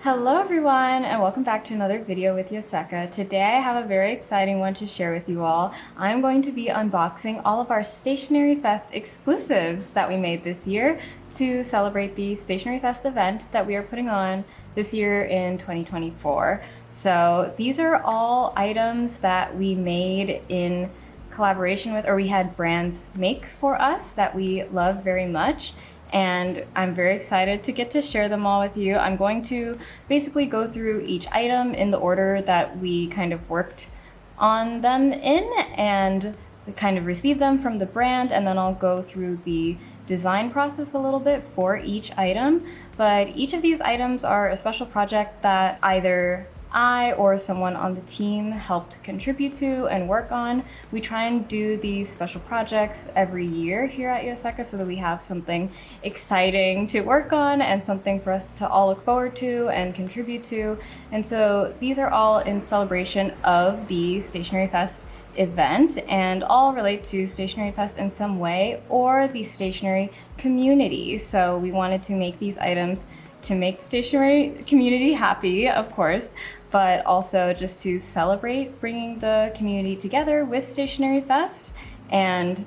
Hello everyone and welcome back to another video with Yoseka. Today I have a very exciting one to share with you all. I'm going to be unboxing all of our Stationery Fest exclusives that we made this year to celebrate the Stationery Fest event that we are putting on this year in 2024. So these are all items that we made in collaboration with, or we had brands make for us that we love very much. And I'm very excited to get to share them all with you. I'm going to basically go through each item in the order that we kind of worked on them in and kind of receive them from the brand, and then I'll go through the design process a little bit for each item. But each of these items are a special project that either I or someone on the team helped contribute to and work on. We try and do these special projects every year here at Yoseka so that we have something exciting to work on and something for us to all look forward to and contribute to. And so these are all in celebration of the Stationery Fest event and all relate to Stationery Fest in some way or the stationery community. So we wanted to make these items to make the stationery community happy, of course, but also just to celebrate bringing the community together with Stationery Fest and,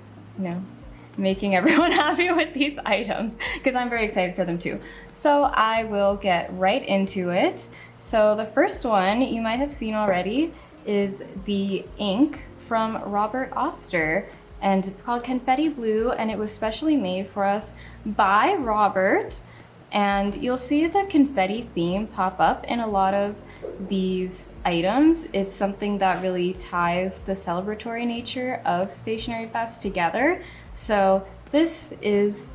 making everyone happy with these items, because I'm very excited for them too. So I will get right into it. So the first one you might have seen already is the ink from Robert Oster, and it's called Confetti Blue, and it was specially made for us by Robert. And you'll see the confetti theme pop up in a lot of these items. It's something that really ties the celebratory nature of Stationery Fest together. So this is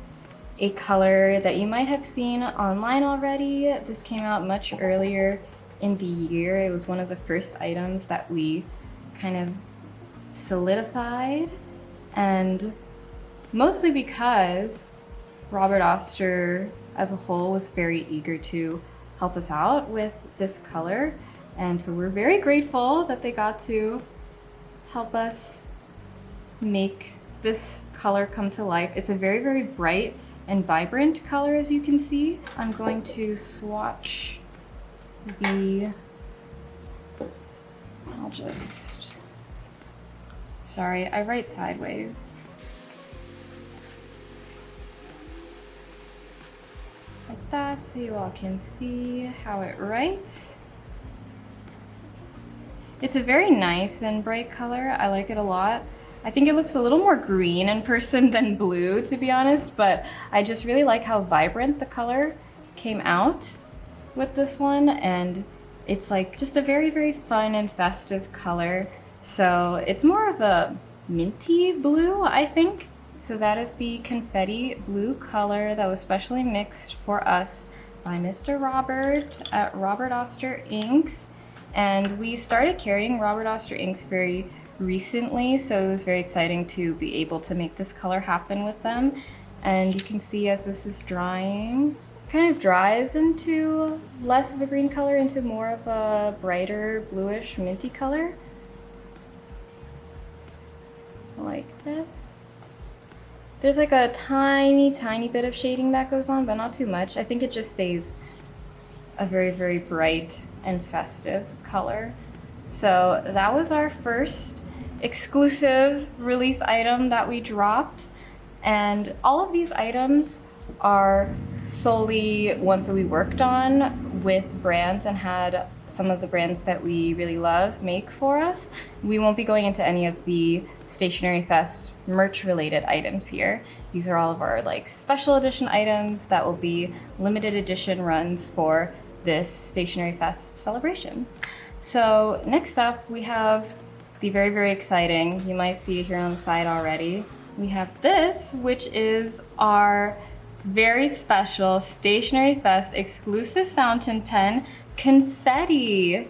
a color that you might have seen online already. This came out much earlier in the year. It was one of the first items that we kind of solidified, and mostly because Robert Oster as a whole was very eager to help us out with this color, and so we're very grateful that they got to help us make this color come to life. It's a very, very bright and vibrant color, as you can see. I'm going to swatch sorry, I write sideways. Like that, so you all can see how it writes. It's a very nice and bright color. I like it a lot. I think it looks a little more green in person than blue, to be honest, but I just really like how vibrant the color came out with this one, and it's like just a very, very fun and festive color. So it's more of a minty blue, I think. So that is the confetti blue color that was specially mixed for us by Mr. Robert at Robert Oster Inks. And we started carrying Robert Oster Inks very recently, so it was very exciting to be able to make this color happen with them. And you can see as this is drying, kind of dries into less of a green color into more of a brighter bluish minty color. Like this. There's like a tiny, tiny bit of shading that goes on, but not too much. I think it just stays a very, very bright and festive color. So that was our first exclusive release item that we dropped. And all of these items are solely ones that we worked on with brands and had some of the brands that we really love make for us. We won't be going into any of the Stationery Fest merch related items here. These are all of our special edition items that will be limited edition runs for this Stationery Fest celebration. So next up we have the very, very exciting, you might see it here on the side already. We have this, which is our very special Stationery Fest exclusive fountain pen, Confetti.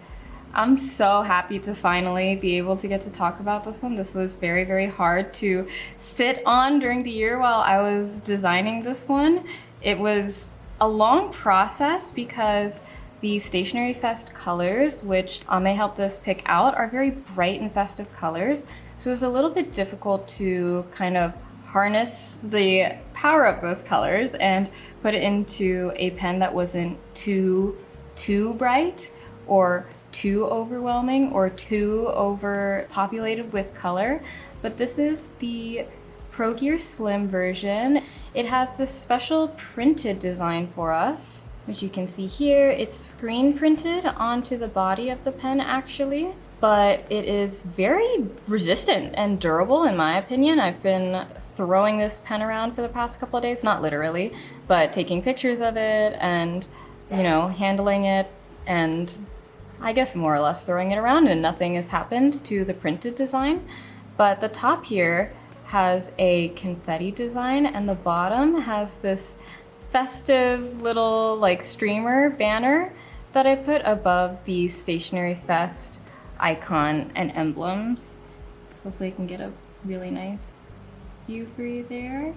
I'm so happy to finally be able to get to talk about this one. This was very, very hard to sit on during the year while I was designing this one. It was a long process because the Stationery Fest colors, which Ame helped us pick out, are very bright and festive colors. So it was a little bit difficult to kind of harness the power of those colors and put it into a pen that wasn't too too bright or too overwhelming or too overpopulated with color. But this is the Pro Gear Slim version. It has this special printed design for us, which you can see here. It's screen printed onto the body of the pen actually, but it is very resistant and durable in my opinion. I've been throwing this pen around for the past couple of days, not literally, but taking pictures of it and, you know, handling it and I guess more or less throwing it around, and nothing has happened to the printed design. But the top here has a confetti design and the bottom has this festive little like streamer banner that I put above the Stationery Fest icon and emblems. Hopefully I can get a really nice view for you there.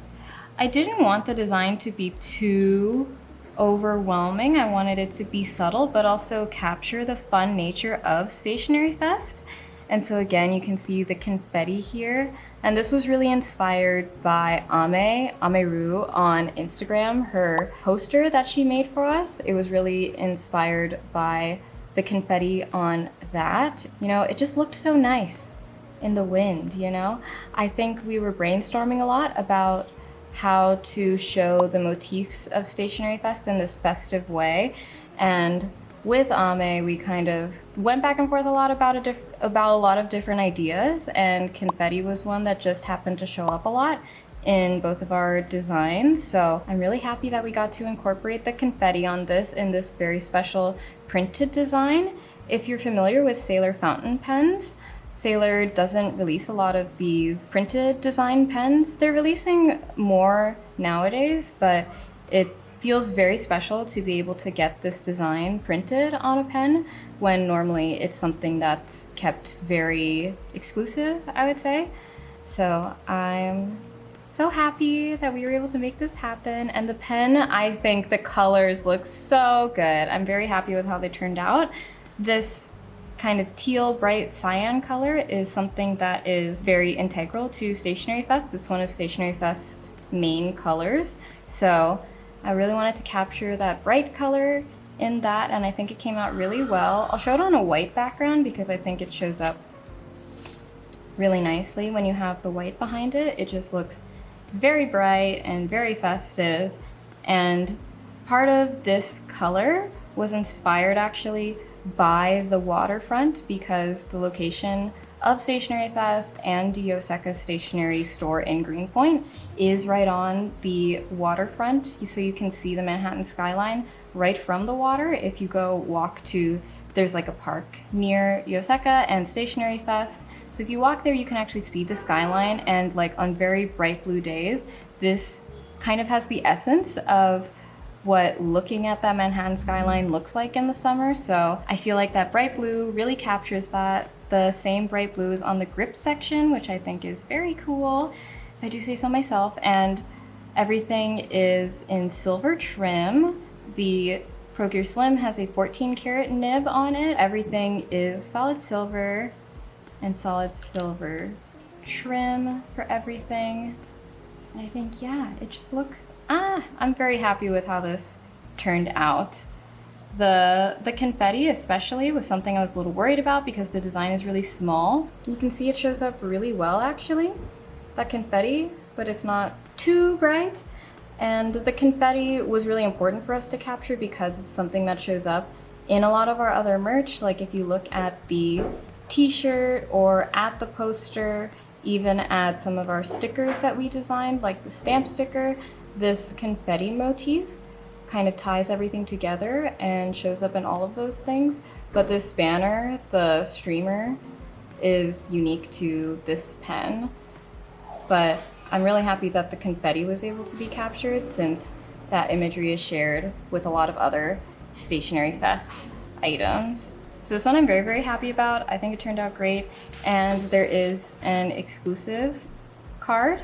I didn't want the design to be too overwhelming. I wanted it to be subtle, but also capture the fun nature of Stationery Fest. And so again, you can see the confetti here. And this was really inspired by Ameru on Instagram, her poster that she made for us. It was really inspired by the confetti on that. You know, it just looked so nice in the wind, you know? I think we were brainstorming a lot about how to show the motifs of Stationery Fest in this festive way. And with Ame, we kind of went back and forth a lot about a lot of different ideas, and confetti was one that just happened to show up a lot in both of our designs. So I'm really happy that we got to incorporate the confetti on this in this very special printed design. If you're familiar with Sailor fountain pens, Sailor doesn't release a lot of these printed design pens. They're releasing more nowadays, but it feels very special to be able to get this design printed on a pen when normally it's something that's kept very exclusive, I would say. So I'm so happy that we were able to make this happen. And the pen, I think the colors look so good. I'm very happy with how they turned out. This kind of teal bright cyan color is something that is very integral to Stationery Fest. It's one of Stationery Fest's main colors. So I really wanted to capture that bright color in that, and I think it came out really well. I'll show it on a white background because I think it shows up really nicely when you have the white behind it. It just looks very bright and very festive. And part of this color was inspired actually by the waterfront because the location of Stationery Fest and the Yoseka stationery store in Greenpoint is right on the waterfront. So you can see the Manhattan skyline right from the water. If you go walk to, there's like a park near Yoseka and Stationery Fest. So if you walk there, you can actually see the skyline, and like on very bright blue days, this kind of has the essence of what looking at that Manhattan skyline looks like in the summer. So I feel like that bright blue really captures that. The same bright blue is on the grip section, which I think is very cool, if I do say so myself. And everything is in silver trim. The Pro Gear Slim has a 14 karat nib on it. Everything is solid silver and solid silver trim for everything. And I think, yeah, it just looks, I'm very happy with how this turned out. The confetti especially was something I was a little worried about because the design is really small. You can see it shows up really well actually, that confetti, but it's not too bright. And the confetti was really important for us to capture because it's something that shows up in a lot of our other merch. Like if you look at the t-shirt or at the poster, even at some of our stickers that we designed, like the stamp sticker, this confetti motif kind of ties everything together and shows up in all of those things. But this banner, the streamer, is unique to this pen. But I'm really happy that the confetti was able to be captured since that imagery is shared with a lot of other Stationery Fest items. So this one I'm very, very happy about. I think it turned out great. And there is an exclusive card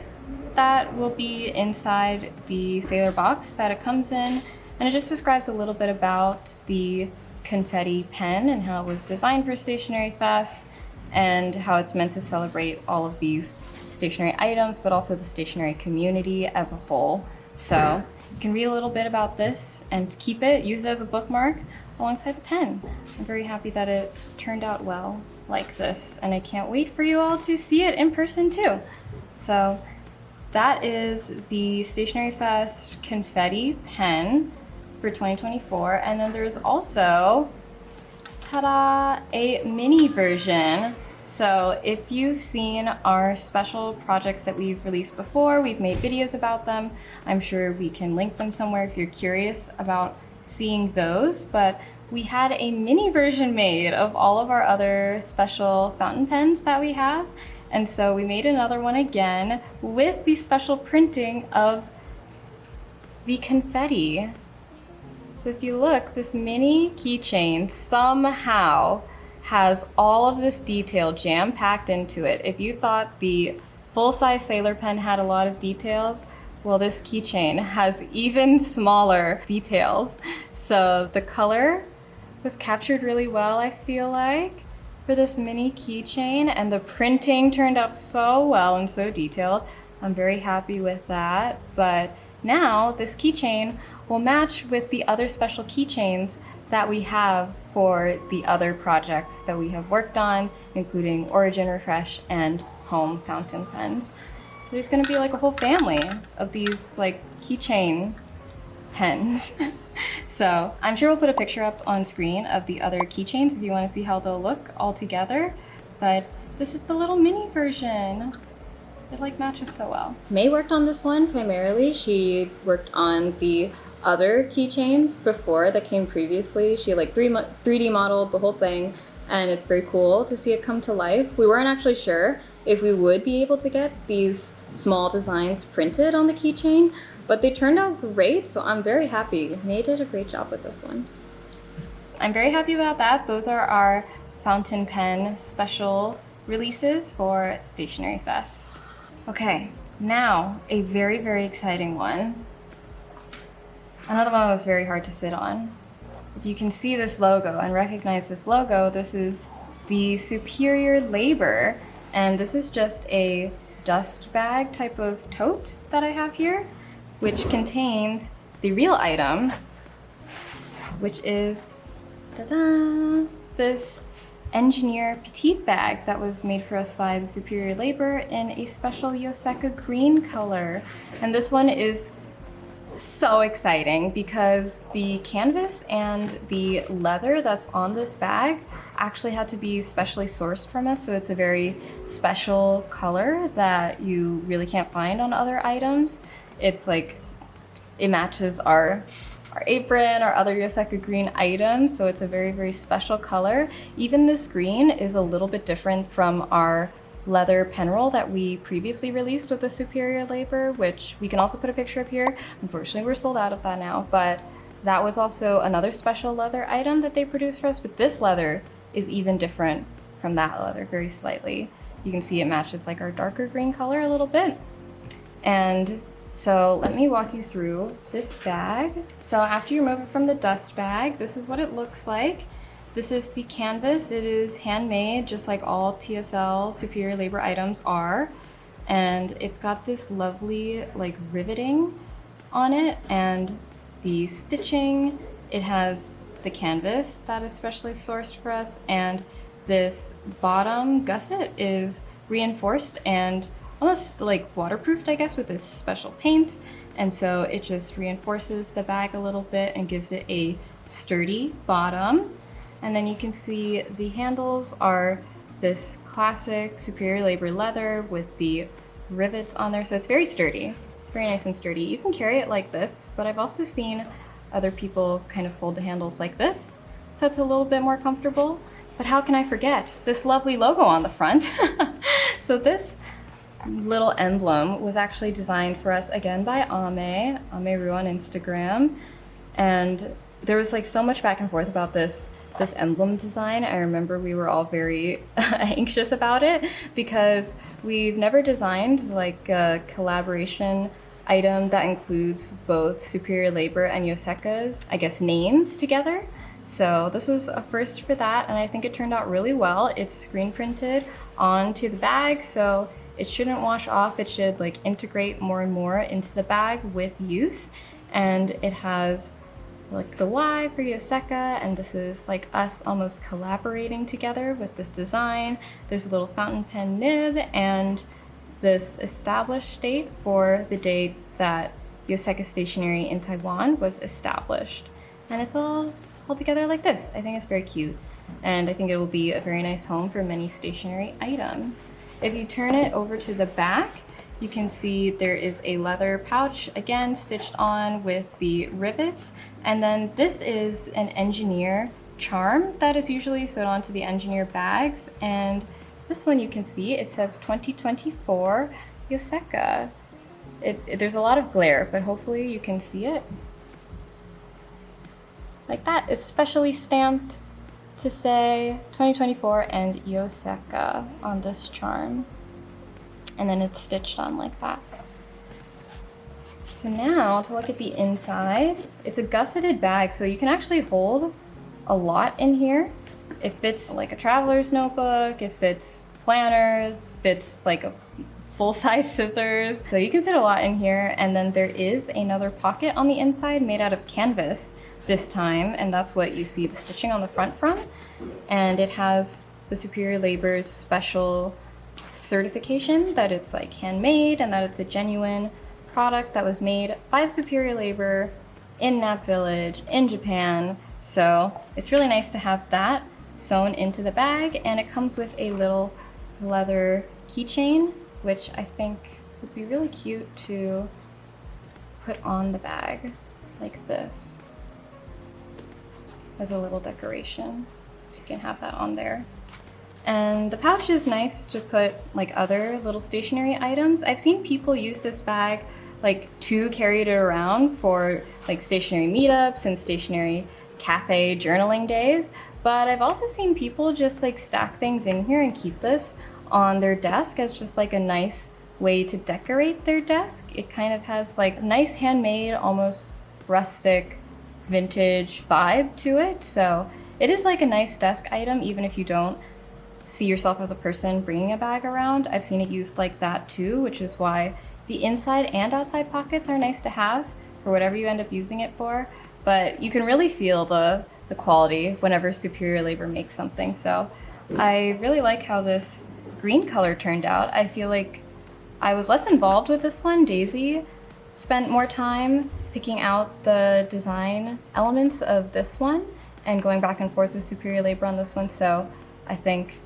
that will be inside the Sailor box that it comes in. And it just describes a little bit about the confetti pen and how it was designed for Stationery Fest and how it's meant to celebrate all of these stationery items, but also the stationery community as a whole. So you can read a little bit about this and keep it, use it as a bookmark alongside the pen. I'm very happy that it turned out well like this, and I can't wait for you all to see it in person too. So that is the Stationery Fest Confetti pen for 2024, and then there's also, ta-da, a mini version. So if you've seen our special projects that we've released before, we've made videos about them. I'm sure we can link them somewhere if you're curious about seeing those, but we had a mini version made of all of our other special fountain pens that we have. And so we made another one again with the special printing of the confetti. So if you look, this mini keychain somehow has all of this detail jam-packed into it. If you thought the full-size Sailor pen had a lot of details, well, this keychain has even smaller details. So the color was captured really well, I feel like, for this mini keychain, and the printing turned out so well and so detailed. I'm very happy with that. But now this keychain will match with the other special keychains that we have for the other projects that we have worked on, including Origin, Refresh, and Home fountain pens. So there's gonna be like a whole family of these like keychain pens. So I'm sure we'll put a picture up on screen of the other keychains if you want to see how they'll look all together. But this is the little mini version. It like matches so well. May worked on this one primarily. She worked on the other keychains before that came previously. She like 3D modeled the whole thing, and it's very cool to see it come to life. We weren't actually sure if we would be able to get these small designs printed on the keychain, but they turned out great, so I'm very happy. May did a great job with this one. I'm very happy about that. Those are our fountain pen special releases for Stationery Fest. Okay, now a very, very exciting one. Another one that was very hard to sit on. If you can see this logo and recognize this logo, this is the Superior Labor, and this is just a dust bag type of tote that I have here, which contains the real item, which is, ta-da, this Engineer Petite bag that was made for us by the Superior Labor in a special Yoseka green color. And this one is so exciting because the canvas and the leather that's on this bag actually had to be specially sourced from us, so it's a very special color that you really can't find on other items. It's like, it matches our apron, our other Yoseka green items, so it's a very, very special color. Even this green is a little bit different from our leather pen roll that we previously released with the Superior Labor, which we can also put a picture up here. Unfortunately, we're sold out of that now, but that was also another special leather item that they produced for us, but this leather is even different from that leather, very slightly. You can see it matches like our darker green color a little bit. And so let me walk you through this bag. So after you remove it from the dust bag, this is what it looks like. This is the canvas. It is handmade, just like all TSL Superior Labor items are. And it's got this lovely like riveting on it and the stitching. It has the canvas that is specially sourced for us, and this bottom gusset is reinforced and almost like waterproofed, I guess, with this special paint. And so it just reinforces the bag a little bit and gives it a sturdy bottom. And then you can see the handles are this classic Superior Labor leather with the rivets on there. So it's very sturdy. It's very nice and sturdy. You can carry it like this, but I've also seen other people kind of fold the handles like this. So it's a little bit more comfortable. But how can I forget this lovely logo on the front? So this little emblem was actually designed for us again by Ame-ru on Instagram. And there was like so much back and forth about this emblem design. I remember we were all very anxious about it because we've never designed like a collaboration item that includes both Superior Labor and Yoseka's, I guess, names together. So this was a first for that, and I think it turned out really well. It's screen printed onto the bag, so it shouldn't wash off. It should like integrate more and more into the bag with use. And it has like the Y for Yoseka, and this is like us almost collaborating together with this design. There's a little fountain pen nib and this established date for the date that Yoseka Stationery in Taiwan was established. And it's all together like this. I think it's very cute. And I think it will be a very nice home for many stationery items. If you turn it over to the back, you can see there is a leather pouch, again, stitched on with the rivets. And then this is an engineer charm that is usually sewed onto the engineer bags. And this one you can see, it says 2024 Yoseka. There's a lot of glare, but hopefully you can see it. Like that. It's specially stamped to say 2024 and Yoseka on this charm. And then it's stitched on like that. So now to look at the inside, it's a gusseted bag, so you can actually hold a lot in here. It fits like a traveler's notebook, it fits planners, fits like a full-size scissors. So you can fit a lot in here. And then there is another pocket on the inside made out of canvas this time, and that's what you see the stitching on the front from. And it has the Superior Labor's special certification that it's like handmade and that it's a genuine product that was made by Superior Labor in Nap Village in Japan. So it's really nice to have that sewn into the bag, and it comes with a little leather keychain, which I think would be really cute to put on the bag like this as a little decoration. So you can have that on there. And the pouch is nice to put like other little stationery items. I've seen people use this bag like to carry it around for like stationery meetups and stationery cafe journaling days. But I've also seen people just like stack things in here and keep this on their desk as just like a nice way to decorate their desk. It kind of has like nice handmade, almost rustic, vintage vibe to it. So it is like a nice desk item, even if you don't see yourself as a person bringing a bag around. I've seen it used like that too, which is why the inside and outside pockets are nice to have for whatever you end up using it for. But you can really feel the quality whenever Superior Labor makes something. So I really like how this green color turned out. I feel like I was less involved with this one. Daisy spent more time picking out the design elements of this one and going back and forth with Superior Labor on this one. So I think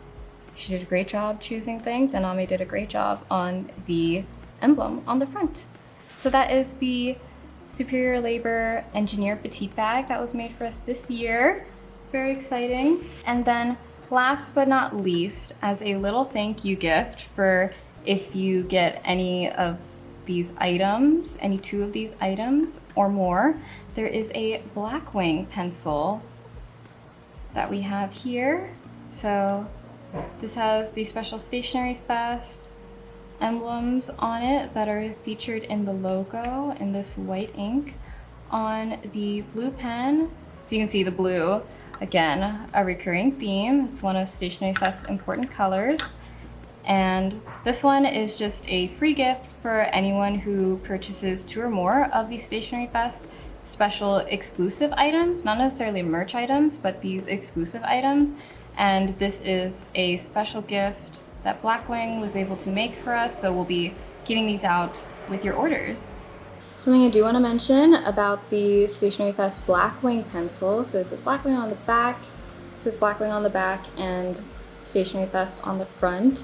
she did a great job choosing things, and Ami did a great job on the emblem on the front. So that is the Superior Labor Engineer Petite bag that was made for us this year. Very exciting. And then last but not least, as a little thank you gift for if you get any of these items, any two of these items or more, there is a Blackwing pencil that we have here. So this has the special Stationery Fest emblems on it that are featured in the logo in this white ink on the blue pen. So you can see the blue, again, a recurring theme. It's one of Stationery Fest's important colors. And this one is just a free gift for anyone who purchases two or more of the Stationery Fest special exclusive items, not necessarily merch items, but these exclusive items. And this is a special gift that Blackwing was able to make for us, so we'll be getting these out with your orders. Something I do want to mention about the Stationery Fest Blackwing pencils. So this is Blackwing on the back, this is Blackwing on the back, and Stationery Fest on the front.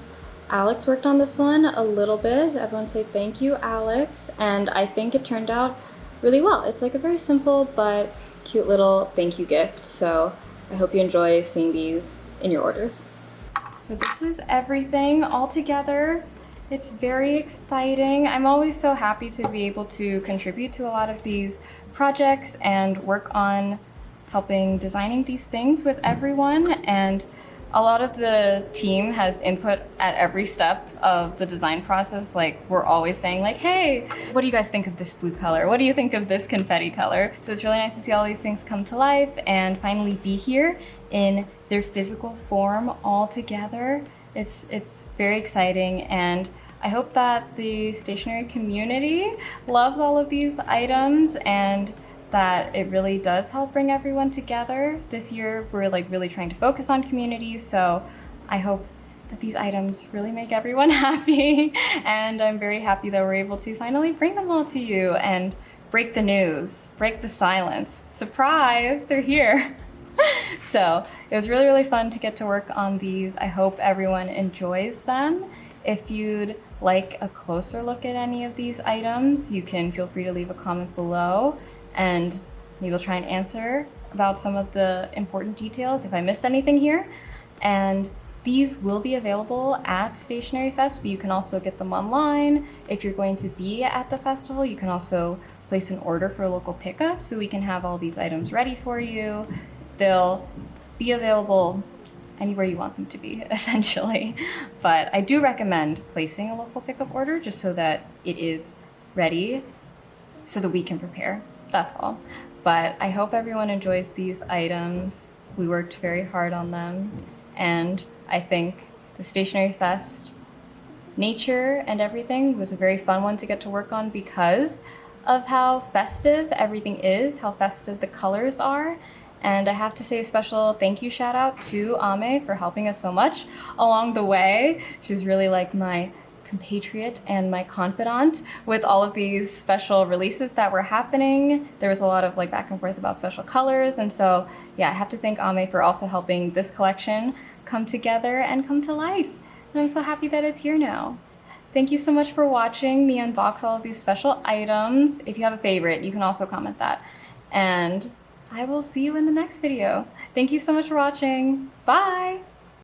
Alex worked on this one a little bit. Everyone say thank you, Alex. And I think it turned out really well. It's like a very simple but cute little thank you gift. So I hope you enjoy seeing these in your orders. So this is everything all together. It's very exciting. I'm always so happy to be able to contribute to a lot of these projects and work on helping designing these things with everyone. And a lot of the team has input at every step of the design process. Like, we're always saying like, hey, what do you guys think of this blue color? What do you think of this confetti color? So it's really nice to see all these things come to life and finally be here in their physical form all together. It's very exciting, and I hope that the stationery community loves all of these items and that it really does help bring everyone together. This year, we're like really trying to focus on community, so I hope that these items really make everyone happy. And I'm very happy that we're able to finally bring them all to you and break the news, break the silence. Surprise, they're here. So it was really, really fun to get to work on these. I hope everyone enjoys them. If you'd like a closer look at any of these items, you can feel free to leave a comment below, and maybe I'll try and answer about some of the important details if I missed anything here. And these will be available at Stationery Fest, but you can also get them online. If you're going to be at the festival, you can also place an order for a local pickup so we can have all these items ready for you. They'll be available anywhere you want them to be, essentially. But I do recommend placing a local pickup order just so that it is ready so that we can prepare. That's all. But I hope everyone enjoys these items. We worked very hard on them, and I think the Stationery Fest nature and everything was a very fun one to get to work on because of how festive everything is, how festive the colors are. And I have to say a special thank you shout out to Ame for helping us so much along the way. She was really like my compatriot and my confidant with all of these special releases that were happening. There was a lot of like back and forth about special colors. And so yeah, I have to thank Ame for also helping this collection come together and come to life. And I'm so happy that it's here now. Thank you so much for watching me unbox all of these special items. If you have a favorite, you can also comment that. And I will see you in the next video. Thank you so much for watching. Bye!